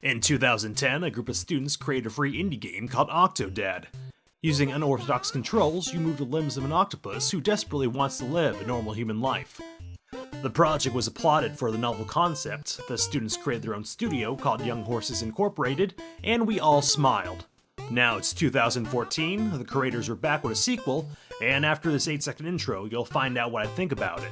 In 2010, a group of students created a free indie game called Octodad. Using unorthodox controls, you move the limbs of an octopus who desperately wants to live a normal human life. The project was applauded for the novel concept. The students created their own studio called Young Horses Incorporated, and we all smiled. Now it's 2014, the creators are back with a sequel, and after this 8-second intro, you'll find out what I think about it.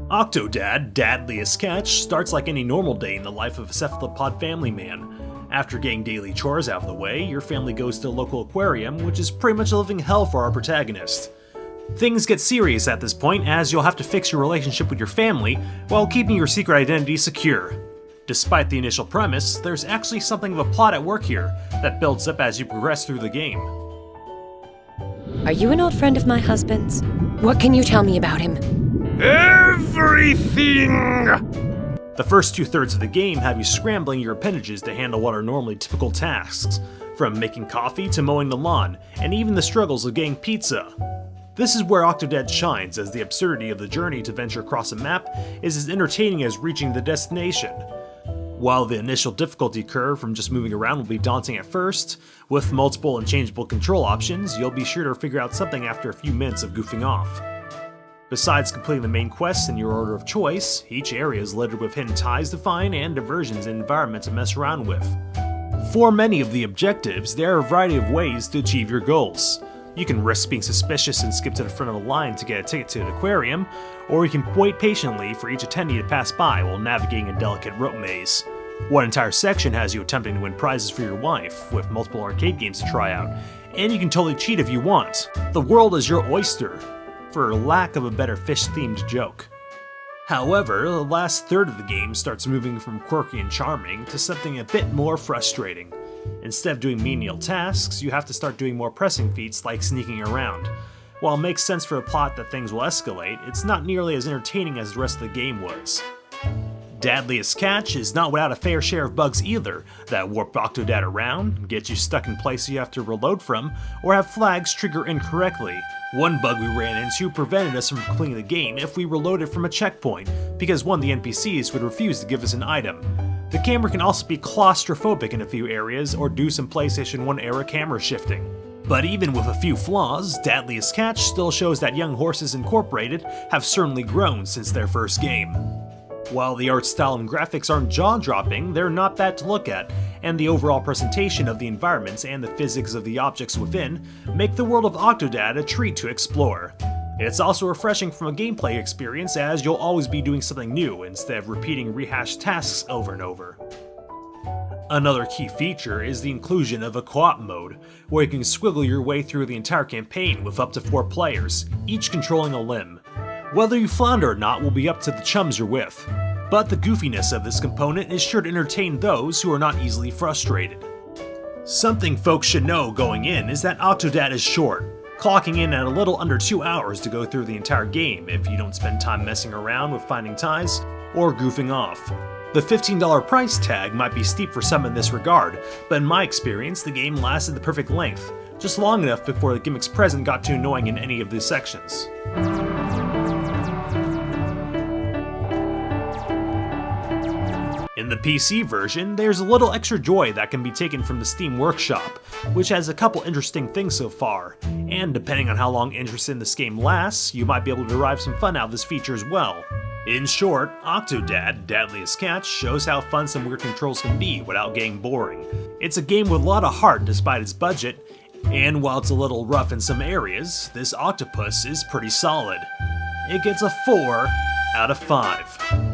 Octodad, Dadliest sketch, starts like any normal day in the life of a cephalopod family man. After getting daily chores out of the way, your family goes to a local aquarium, which is pretty much a living hell for our protagonist. Things get serious at this point, as you'll have to fix your relationship with your family while keeping your secret identity secure. Despite the initial premise, there's actually something of a plot at work here that builds up as you progress through the game. Are you an old friend of my husband's? What can you tell me about him? Everything! The first 2/3 of the game have you scrambling your appendages to handle what are normally typical tasks, from making coffee to mowing the lawn, and even the struggles of getting pizza. This is where Octodad shines, as the absurdity of the journey to venture across a map is as entertaining as reaching the destination. While the initial difficulty curve from just moving around will be daunting at first, with multiple and changeable control options, you'll be sure to figure out something after a few minutes of goofing off. Besides completing the main quests in your order of choice, each area is littered with hidden ties to find and diversions and environments to mess around with. For many of the objectives, there are a variety of ways to achieve your goals. You can risk being suspicious and skip to the front of the line to get a ticket to an aquarium, or you can wait patiently for each attendee to pass by while navigating a delicate rope maze. One entire section has you attempting to win prizes for your wife, with multiple arcade games to try out, and you can totally cheat if you want. The world is your oyster, for lack of a better fish-themed joke. However, the last third of the game starts moving from quirky and charming to something a bit more frustrating. Instead of doing menial tasks, you have to start doing more pressing feats like sneaking around. While it makes sense for a plot that things will escalate, it's not nearly as entertaining as the rest of the game was. Dadliest catch is not without a fair share of bugs either, that warp Octodad around, get you stuck in places you have to reload from, or have flags trigger incorrectly. One bug we ran into prevented us from completing the game if we reloaded from a checkpoint, because one of the NPCs would refuse to give us an item. The camera can also be claustrophobic in a few areas, or do some PlayStation 1 era camera shifting. But even with a few flaws, Dadliest catch still shows that Young Horses Incorporated have certainly grown since their first game. While the art style and graphics aren't jaw-dropping, they're not bad to look at, and the overall presentation of the environments and the physics of the objects within make the world of Octodad a treat to explore. It's also refreshing from a gameplay experience, as you'll always be doing something new instead of repeating rehashed tasks over and over. Another key feature is the inclusion of a Coop Mode, where you can squiggle your way through the entire campaign with up to 4 players, each controlling a limb. Whether you flounder or not will be up to the chums you're with, but the goofiness of this component is sure to entertain those who are not easily frustrated. Something folks should know going in is that Octodad is short, clocking in at a little under 2 hours to go through the entire game if you don't spend time messing around with finding ties or goofing off. The $15 price tag might be steep for some in this regard, but in my experience the game lasted the perfect length, just long enough before the gimmicks present got too annoying in any of these sections. In the PC version, there's a little extra joy that can be taken from the Steam Workshop, which has a couple interesting things so far, and depending on how long interest in this game lasts, you might be able to derive some fun out of this feature as well. In short, Octodad, Dadliest catch, shows how fun some weird controls can be without getting boring. It's a game with a lot of heart despite its budget, and while it's a little rough in some areas, this octopus is pretty solid. It gets a 4 out of 5.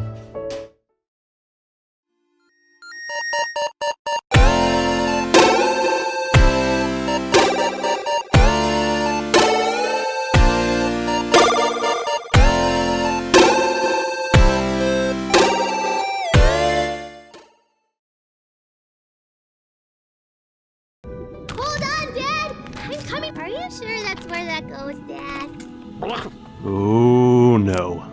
Hold on, Dad! I'm coming. Are you sure that's where that goes, Dad? Oh no.